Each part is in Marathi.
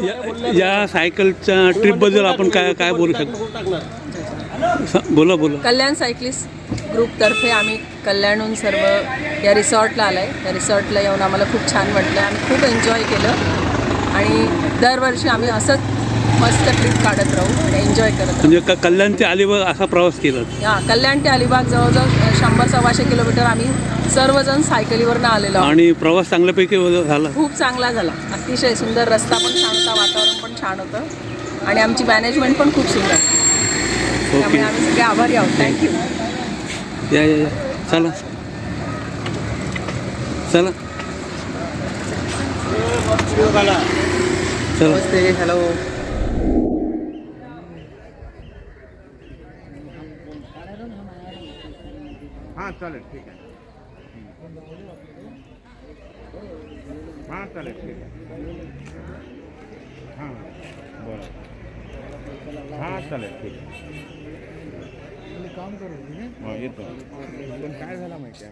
या सायकलच्या ट्रिपबद्दल आपण काय काय बोलू शकतो? बोला बोला. कल्याण सायकलिस्ट ग्रुपतर्फे आम्ही कल्याणहून सर्व या रिसॉर्टला आलो आहे. या रिसॉर्टला येऊन आम्हाला खूप छान वाटलं. आम्ही खूप एन्जॉय केलं आणि दरवर्षी आम्ही असंच मस्त ट्रिप काढत राहू आणि एन्जॉय करत राहू. म्हणजे कल्याण ते अलिबाग असा प्रवास केला? हां, कल्याण ते अलिबाग जवळजवळ 100-125 किलोमीटर आम्ही सर्वजण सायकलीवरनं आलेलो आहोत. आणि प्रवास चांगल्यापैकी झाला? खूप चांगला झाला. अतिशय सुंदर रस्ता पण छान होता, वातावरण पण छान होतं आणि आमची मॅनेजमेंट पण खूप सुंदर. त्यामुळे आम्ही सगळे आभारी आहोत. थँक्यू. या चला चला चला. नमस्ते. हॅलो. हां चालेल, ठीक आहे. हां चालेल, ठीक आहे. हां बरं. हां चालेल, ठीक आहे. काम करू येतो. पण काय झालं माहिती आहे?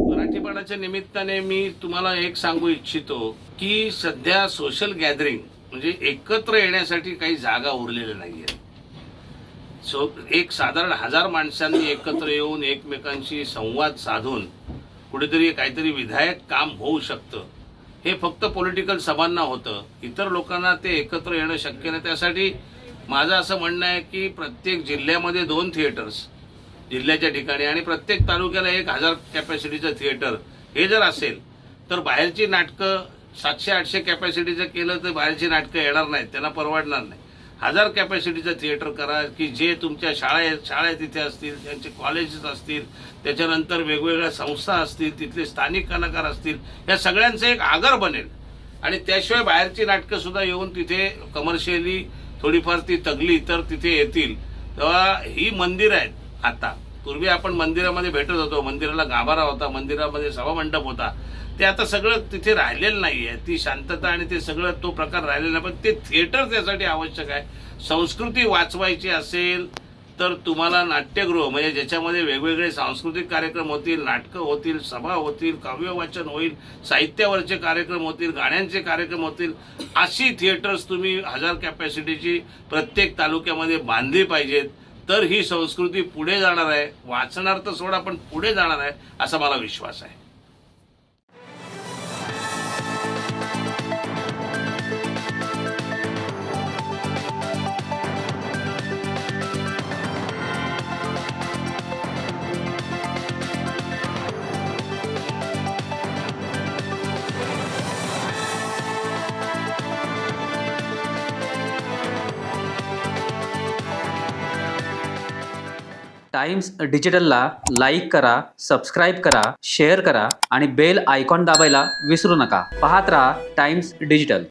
मराठीपणाच्या निमित्ताने मी तुम्हाला एक सांगू इच्छितो की सध्या सोशल गॅदरिंग म्हणजे एकत्र येण्यासाठी काही जागा उरलेल्या नाहीये. एक साधारण 1000 माणसांनी एकत्र येऊन एकमेकांशी संवाद साधून कुठेतरी काहीतरी विधायक काम होऊ शकतं. हे फक्त पॉलिटिकल सभांना होतं, इतर लोकांना ते एकत्र येणं शक्य नाही. त्यासाठी माझं असं म्हणणं आहे की प्रत्येक जिल्ह्यामध्ये 2 थिएटर्स जिल्ह्याच्या ठिकाणी आणि प्रत्येक तालुक्याला 1000 कॅपॅसिटीचं थिएटर हे जर असेल तर बाहेरची नाटकं 700-800 कॅपॅसिटीचं केलं तर बाहेरची नाटकं येणार नाहीत, त्यांना परवडणार नाही. 1000 कॅपॅसिटीचं थिएटर करा की जे तुमच्या शाळा तिथे असतील, त्यांचे कॉलेजेस असतील, त्याच्यानंतर वेगवेगळ्या संस्था असतील, तिथले स्थानिक कलाकार असतील, या सगळ्यांचं एक आगर बनेल. आणि त्याशिवाय बाहेरची नाटकं सुद्धा येऊन तिथे कमर्शियली थोडीफार ती तगली तर तिथे येतील. तेव्हा ही मंदिरं आहेत. आता पूर्वी आपण मंदिरामध्ये भेटत होतो, मंदिराला गाभारा होता, मंदिरामध्ये सभामंडप होता, ते आता सगळं तिथे राहिलेलं नाही आहे. ती शांतता आणि ते सगळं तो प्रकार राहिलेला नाही. पण ते थिएटर त्यासाठी आवश्यक आहे. संस्कृती वाचवायची असेल तर तुम्हाला नाट्यगृह म्हणजे ज्याच्यामध्ये वेगवेगळे सांस्कृतिक कार्यक्रम होतील, नाटकं होतील, सभा होतील, काव्यवाचन होईल, साहित्यावरचे कार्यक्रम होतील, गाण्यांचे कार्यक्रम होतील, अशी थिएटर्स तुम्ही 1000 कॅपॅसिटीची प्रत्येक तालुक्यामध्ये बांधली पाहिजेत. तर ही संस्कृती पुढे जाणार आहे. वाचणार तर सोडा, पण पुढे जाणार आहे असा मला विश्वास आहे. टाइम्स डिजिटलला लाईक करा, सबस्क्राईब करा, शेअर करा आणि बेल आयकॉन दाबायला विसरू नका. पाहत रहा टाइम्स डिजिटल.